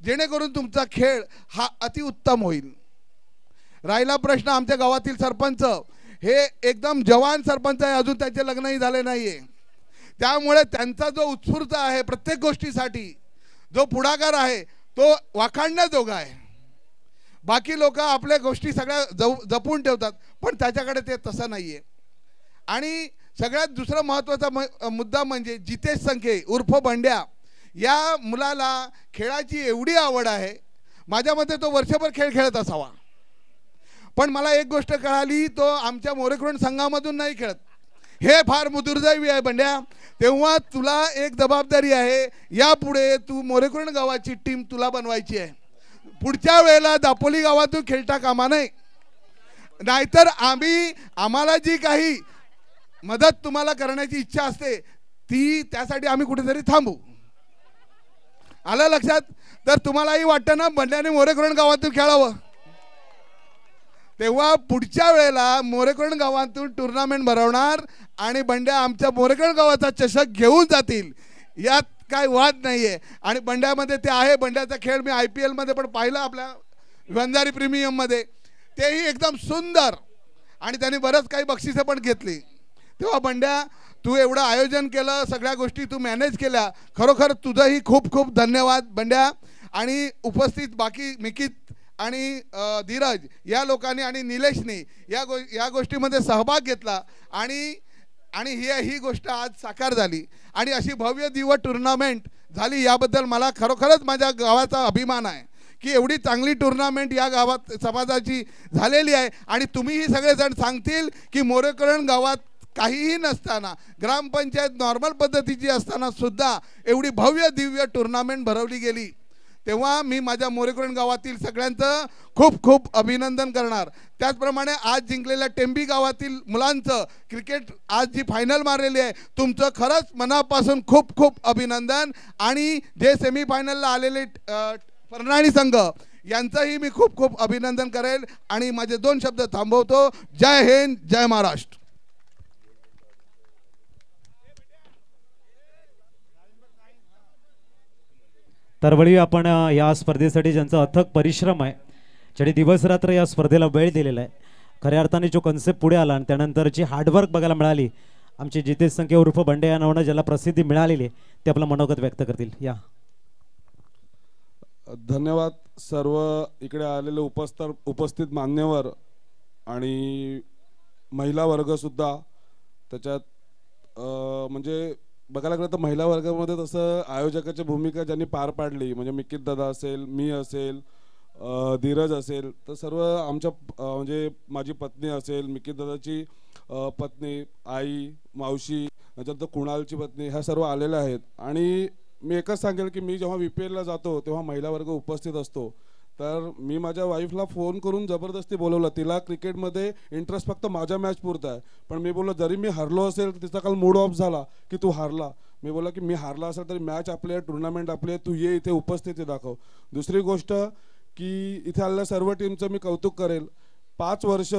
जेणेकरून तुमचा खेळ हा अतिउत्तम होईल. राहिला प्रश्न आमच्या गावातील सरपंच, हे एकदम जवान सरपंच आहे, अजून त्याचे लग्नही झाले नाहीये. त्यामुळे त्यांचा जो उत्स्फूर्त आहे प्रत्येक गोष्टीसाठी, जो पुढाकार आहे तो वाखाणण्याजोगा आहे. बाकी लोक आपल्या गोष्टी सगळ्या जपून ठेवतात, पण त्याच्याकडे ते तसं नाहीये. आणि सगळ्यात दुसरा महत्त्वाचा मुद्दा म्हणजे जितेश संखे उर्फ बंड्या, या मुलाला खेळाची एवढी आवड आहे, माझ्या मते तो वर्षभर खेळ खेळत असावा. पण मला एक गोष्ट कळाली, तो आमच्या मोरेकुरण संघामधून नाही खेळत. हे फार दुर्दैवी आहे बंड्या. तेव्हा तुला एक जबाबदारी आहे, यापुढे तू मोरेकुरण गावाची टीम तुला बनवायची आहे. पुढच्या वेळेला दापोली गावातून खेळता कामा नये, नाहीतर आम्हाला जी काही मदत तुम्हाला करण्याची इच्छा असते ती त्यासाठी आम्ही कुठेतरी थांबू. आलं लक्षात? तर तुम्हालाही वाटतं ना बंड्याने मोरेकुरण गावातून खेळावं, तेव्हा पुढच्या वेळेला मोरेकुरण गावातून टुर्नामेंट भरवणार आणि बंड्या आमच्या मोरेकुरण गावाचा चषक घेऊन जातील, यात काय वाद नाहीये. आणि बंड्यामध्ये ते आहे, बंड्याचा खेळ मी IPL मध्ये पण पाहिला, आपल्या वंजारी प्रीमियम मध्ये, तेही एकदम सुंदर, आणि त्यांनी बरंच काही बक्षिसं पण घेतली. तेव्हा बंड्या, तू एवढं आयोजन केलं, सगळ्या गोष्टी तू मॅनेज केल्या, खरोखर तुझंही खूप खूप धन्यवाद बंड्या. आणि उपस्थित बाकी मिकित आणि धीरज या लोकांनी आणि निलेशने या गोष्टीमध्ये सहभाग घेतला आणि ही गोष्ट आज साकार झाली आणि अशी भव्य दिव्य टुर्नामेंट झाली. याबद्दल मला खरोखरच माझ्या गावाचा अभिमान आहे की एवढी चांगली टुर्नामेंट या गावात समाजाची झालेली आहे. आणि तुम्हीही सगळेजण सांगतील की मोरेकुरण गावात काहीही नसताना, ग्रामपंचायत नॉर्मल पद्धतीची असताना सुद्धा एवढी भव्य दिव्य टुर्नामेंट भरवली गेली. तेव्हा मी माझ्या मोरेकुरण गावातील सगळ्यांचं खूप खूप अभिनंदन करणार. त्याचप्रमाणे आज जिंकलेल्या टेंबी गावातील मुलांचं क्रिकेट आज जी फायनल मारलेली आहे, तुमचं खरंच मनापासून खूप खूप अभिनंदन. आणि जे सेमीफायनलला आलेले परनाळी संघ यांचंही मी खूप खूप अभिनंदन करेल. आणि माझे 2 शब्द थांबवतो. जय हिंद, जय महाराष्ट्र. तर वळी आपण या स्पर्धेसाठी ज्यांचा अथक परिश्रम आहे, ज्यांनी दिवसरात्र या स्पर्धेला वेळ दिलेला आहे, खऱ्या अर्थाने जो कन्सेप्ट पुढे आला आणि त्यानंतरची हार्डवर्क बघायला मिळाली, आमचे जितेश संखे उर्फ बंडे या नावानं ज्याला प्रसिद्धी मिळालेली आहे ते आपलं मनोगत व्यक्त करतील. या धन्यवाद सर्व इकडे आलेले उपस्थित मान्यवर आणि महिला वर्गसुद्धा त्याच्यात. म्हणजे बघायला गेलं तर महिला वर्गामध्ये तसं आयोजकाची भूमिका ज्यांनी पार पाडली म्हणजे मिकित दादा असेल, मी असेल, धीरज असेल, तर सर्व आमच्या म्हणजे माझी पत्नी असेल, मिकित दादाची पत्नी, आई, मावशी, त्याच्यानंतर कुणालची पत्नी, ह्या सर्व आलेल्या आहेत. आणि मी एकच सांगेल की मी जेव्हा VPL ला जातो तेव्हा महिला वर्ग उपस्थित असतो, तर मी माझ्या वाईफला फोन करून जबरदस्ती बोलवलं. तिला क्रिकेटमध्ये इंटरेस्ट फक्त माझ्या मॅच पुरता आहे, पण मी बोललो जरी मी हरलो असेल तर तिचा काल मूड ऑफ झाला की तू हारला. मी बोला की मी हारला असेल तरी मॅच आपली आहे, टुर्नामेंट आपली आहे, तू ये इथे उपस्थिती दाखव. दुसरी गोष्ट की इथे आलेल्या सर्व टीमचं मी कौतुक करेल. 5 वर्ष,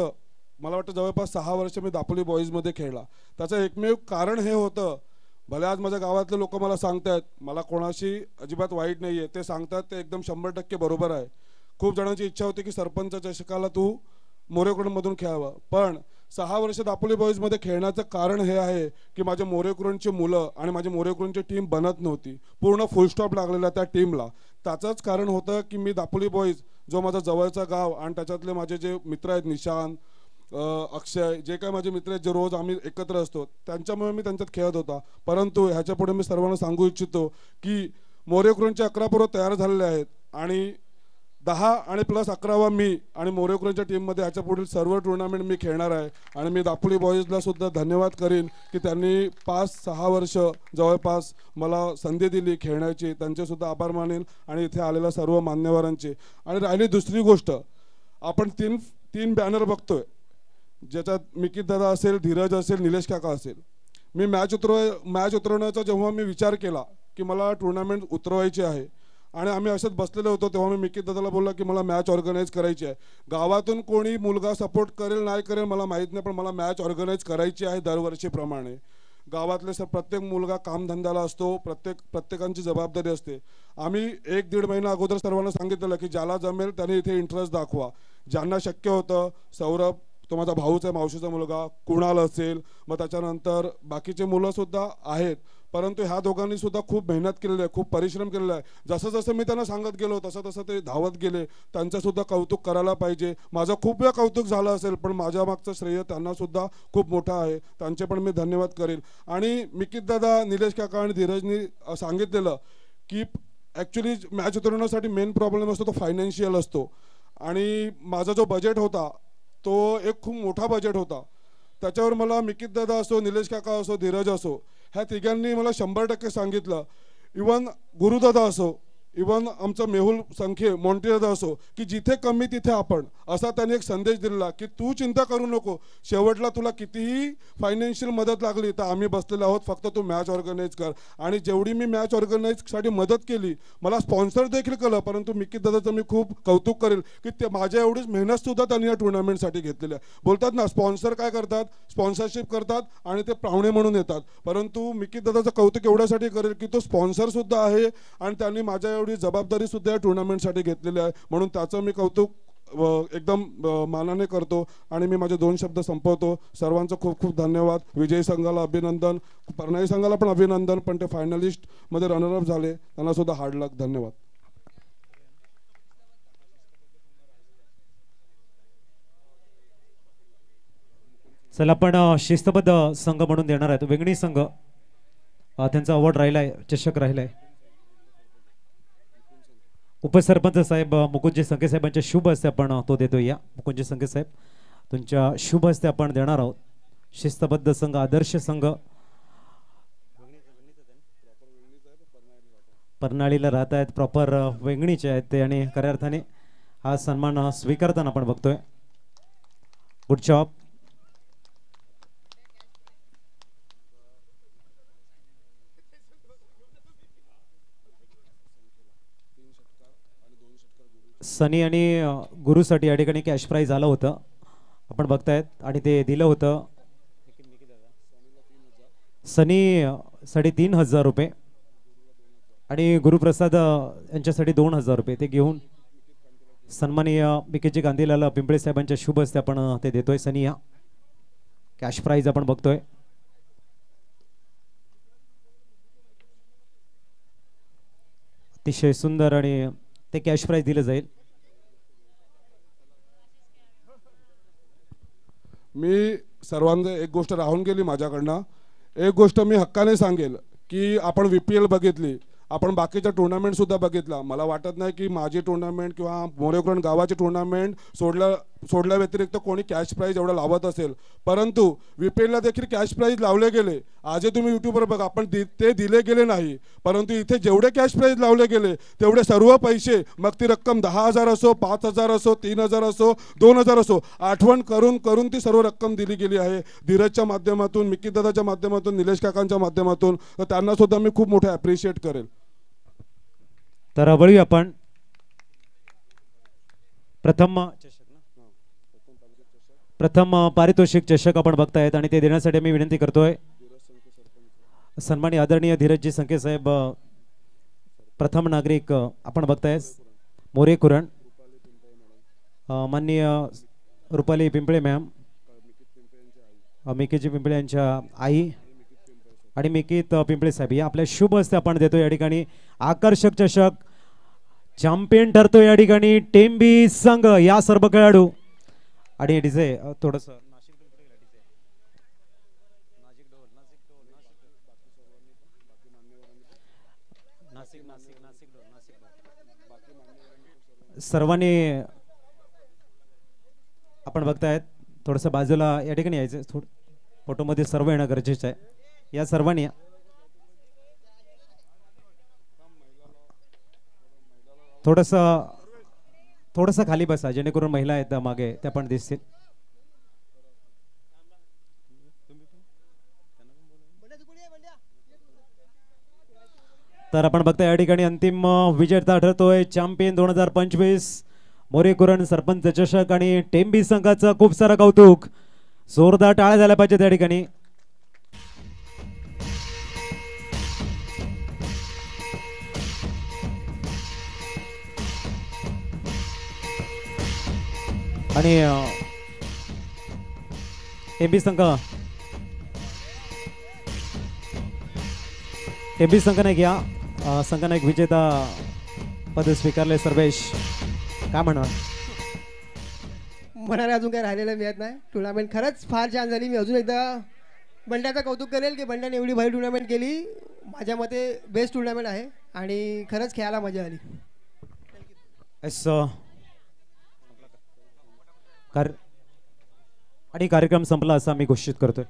मला वाटतं जवळपास 6 वर्ष मी दापोली बॉईजमध्ये खेळला. त्याचं एकमेव कारण हे होतं, भले आज माझ्या गावातले लोक मला सांगतात, मला कोणाशी अजिबात वाईट नाही आहे, ते सांगतात ते एकदम 100% बरोबर आहे. खूप जणांची इच्छा होती की सरपंच चषकाला तू मोरेकुरणमधून खेळावं, पण 6 वर्ष दापोली बॉईजमध्ये खेळण्याचं कारण हे आहे की माझ्या मोरेकुरणची मुलं आणि माझी मोरेकुरणची टीम बनत नव्हती, पूर्ण फुलस्टॉप लागलेला त्या टीमला. त्याचंच कारण होतं की मी दापोली बॉईज जो माझा जवळचा गाव आणि त्याच्यातले माझे जे मित्र आहेत, निशांत, अक्षय, जे काय माझे मित्र आहेत जे रोज आम्ही एकत्र असतो, त्यांच्यामुळे मी त्यांच्यात खेळत होता. परंतु ह्याच्या पुढे मी सर्वांना सांगू इच्छितो की मोरेकुरणचे 11 पोरं तयार झालेले आहेत आणि 10 आणि प्लस 11वा मी आणि मोरेकुरणच्या टीममध्ये ह्याच्या पुढील सर्व टुर्नामेंट मी खेळणार आहे. आणि मी दापोली बॉईजला सुद्धा धन्यवाद करीन की त्यांनी 5-6 वर्ष जवळपास मला संधी दिली खेळण्याची, त्यांचे सुद्धा आभार मानेल आणि इथे आलेल्या सर्व मान्यवरांचे. आणि राहिली दुसरी गोष्ट, आपण तीन बॅनर बघतोय ज्याच्यात मिकित दादा असेल, धीरज असेल, निलेश काका असेल. मी मॅच उतरवण्याचा जेव्हा मी विचार केला की मला टुर्नामेंट उतरवायची आहे आणि आम्ही असेच बसलेले होतो, तेव्हा मी मिकित दादाला बोलला की मला मॅच ऑर्गनाईज करायची आहे. गावातून कोणी मुलगा सपोर्ट करेल नाही करेल मला माहीत नाही, पण मला मॅच ऑर्गनाईज करायची आहे दरवर्षीप्रमाणे. गावातले प्रत्येक मुलगा कामधंद्याला असतो, प्रत्येकांची जबाबदारी असते. आम्ही 1-1.5 महिना अगोदर सर्वांना सांगितलेलं की ज्याला जमेल त्याने इथे इंटरेस्ट दाखवा. ज्यांना शक्य होतं, सौरभ तो माझा भाऊच आहे, मावशीचा मुलगा, कुणाल असेल, मग त्याच्यानंतर बाकीचे मुलंसुद्धा आहेत, परंतु ह्या दोघांनी सुद्धा खूप मेहनत केलेली आहे, खूप परिश्रम केलेला आहे. जसं जसं मी त्यांना सांगत गेलो तसं तसं ते धावत गेले. त्यांचंसुद्धा कौतुक करायला पाहिजे. माझं खूप वेळा कौतुक झालं असेल, पण माझ्या मागचं श्रेय त्यांनासुद्धा खूप मोठं आहे, त्यांचे पण मी धन्यवाद करेल. आणि मिकित दादा, निलेश काका आणि धीरजनी सांगितलेलं की ॲक्च्युली मॅच उतरवण्यासाठी मेन प्रॉब्लेम असतो तो फायनान्शियल असतो. आणि माझा जो बजेट होता तो एक खूप मोठा बजेट होता. त्याच्यावर मला मिकित दादा असो, निलेश काका असो, धीरज असो, ह्या तिघांनी मला 100% सांगितलं. इवन गुरुदादा असो, इवन आमचं मेहुल संखे, मोंटी दादा असो, की जिथे कमी तिथे आपण, असा त्यांनी एक संदेश दिला की तू चिंता करू नको, शेवटला तुला कितीही फायनान्शियल मदत लागली तर आम्ही बसलेलो आहोत, फक्त तू मॅच ऑर्गनाईज कर. आणि जेवढी मी मॅच ऑर्गनाईजसाठी मदत केली, मला स्पॉन्सर देखील केलं, परंतु मिकित दादाचं मी खूप कौतुक करेल की ते माझ्या एवढीच मेहनतसुद्धा त्यांनी या टुर्नामेंटसाठी घेतलेली आहे. बोलतात ना, स्पॉन्सर काय करतात, स्पॉन्सरशिप करतात आणि ते पाहुणे म्हणून येतात, परंतु मिकित दादाचं कौतुक एवढ्यासाठी करेल की तो स्पॉन्सरसुद्धा आहे आणि त्यांनी माझ्या जबाबदारी सुद्धा या टुर्नामेंटसाठी घेतलेली आहे. म्हणून त्याचं मी कौतुक एकदम मानाने करतो आणि मी माझे 2 शब्द संपवतो. सर्वांचं खूप खूप धन्यवाद. विजयी संघाला अभिनंदन, परनाई संघाला पण अभिनंदन, पण ते फायनलिस्ट मध्ये रनरअप झाले, त्यांना सुद्धा हार्ड लक. धन्यवाद. चला आपण शिस्तबद्ध संघ म्हणून देणार आहेत वेंगणी संघ. त्यांचा अवॉर्ड राहिला आहे, चषक राहिला आहे. उपसरपंच साहेब मुकुंदजी संखे साहेबांच्या शुभ हस्ते आपण तो देतो. या मुकुंदजी संखे साहेब, तुमच्या शुभ हस्ते आपण देणार आहोत. शिस्तबद्ध संघ, आदर्श संघ, परनाळीला राहत आहेत, प्रॉपर वेंगणीचे आहेत ते, आणि खऱ्या अर्थाने हा सन्मान स्वीकारताना आपण बघतोय. Good job. सनी आणि गुरुसाठी या ठिकाणी कॅश प्राईज आलं होतं, आपण बघतायत, आणि ते दिलं होतं सनी 3,500 रुपये, आणि गुरुप्रसाद यांच्यासाठी 2000 रुपये ते घेऊन सन्माननीय बिकेजी गांधीलाल पिंपळे साहेबांच्या शुभ हस्ते आपण ते देतोय. सनिया कॅश प्राइज आपण बघतोय. अतिशय सुंदर आणि ते कॅश प्राइज दिलं जाईल. मी सर्वांना एक गोष्ट राहून गेली माझ्याकडनं. एक गोष्ट मी हक्काने सांगेल की आपण VPL बघितली, आपण बाकीच्या टुर्नामेंट सुद्धा बघितला. मला वाटत नाही की माझी टुर्नामेंट किंवा मोरेकुरण गावाची टुर्नामेंट सोडल्या व्यतिरिक्त कोणी कॅश प्राइज एवढा लावत असेल. परंतु VPLला देखील कॅश प्राइज लावले गेले. आजही तुम्ही यूट्यूबवर बघा, आपण ते दिले गेले नाही. परंतु इथे जेवढे कॅश प्राइज लावले गेले तेवढे सर्व पैसे, मग ती रक्कम 10,000 असो, 5,000 असो, 3,000 असो, 2,000 असो, आठवण करून करून ती सर्व रक्कम दिली गेली आहे. धीरजच्या माध्यमातून, मिकी दादाच्या माध्यमातून, निलेश काकांच्या माध्यमातून. तर त्यांना सुद्धा मी खूप मोठे ॲप्रिशिएट करेल. तर वळूया आपण प्रथम पारितोषिक चषक आपण बघतायत आणि ते देण्यासाठी मी विनंती करतोय सन्माननीय आदरणीय धीरजजी संके साहेब, प्रथम नागरिक आपण बघताय मोरेकुरण, माननीय रुपाली पिंपळे मॅम, मिकीजी पिंपळे यांच्या आई आणि मिकीत पिंपळे साहेब या आपल्या शुभ हस्ते आपण देतो. या ठिकाणी आकर्षक चषक चॅम्पियन ठरतो या ठिकाणी टेंबी संघ या सर्व खेळाडू. आणि डीजे थोडस सर्वांनी आपण बघतायत थोडस बाजूला या ठिकाणी यायचं. फोटोमध्ये सर्व येणं गरजेचं आहे. या सर्वांनी थोडस खाली बसा जेणेकरून महिला आहेत मागे त्या पण दिसतील. तर आपण बघता या ठिकाणी अंतिम विजेता ठरतोय चॅम्पियन 2025 मोरेकुरण सरपंच चषक आणि टेंबी संघाचं खूप सारं कौतुक. जोरदार टाळ्या झाल्या पाहिजे त्या ठिकाणी. आणि टेंबी संघाने घ्या संघाने एक विजेता पद स्वीकारले. सर्वेश काय म्हणा म्हणायला अजून काही राहिलेलं मिळत नाही. टुर्नामेंट खरंच फार छान झाली. मी अजून एकदा बंड्याचं कौतुक करेल की बंड्याने एवढी भारी टुर्नामेंट केली. माझ्या मते बेस्ट टुर्नामेंट आहे आणि खरंच खेळायला मजा आली. आणि कार्यक्रम संपला असा मी घोषित करतोय.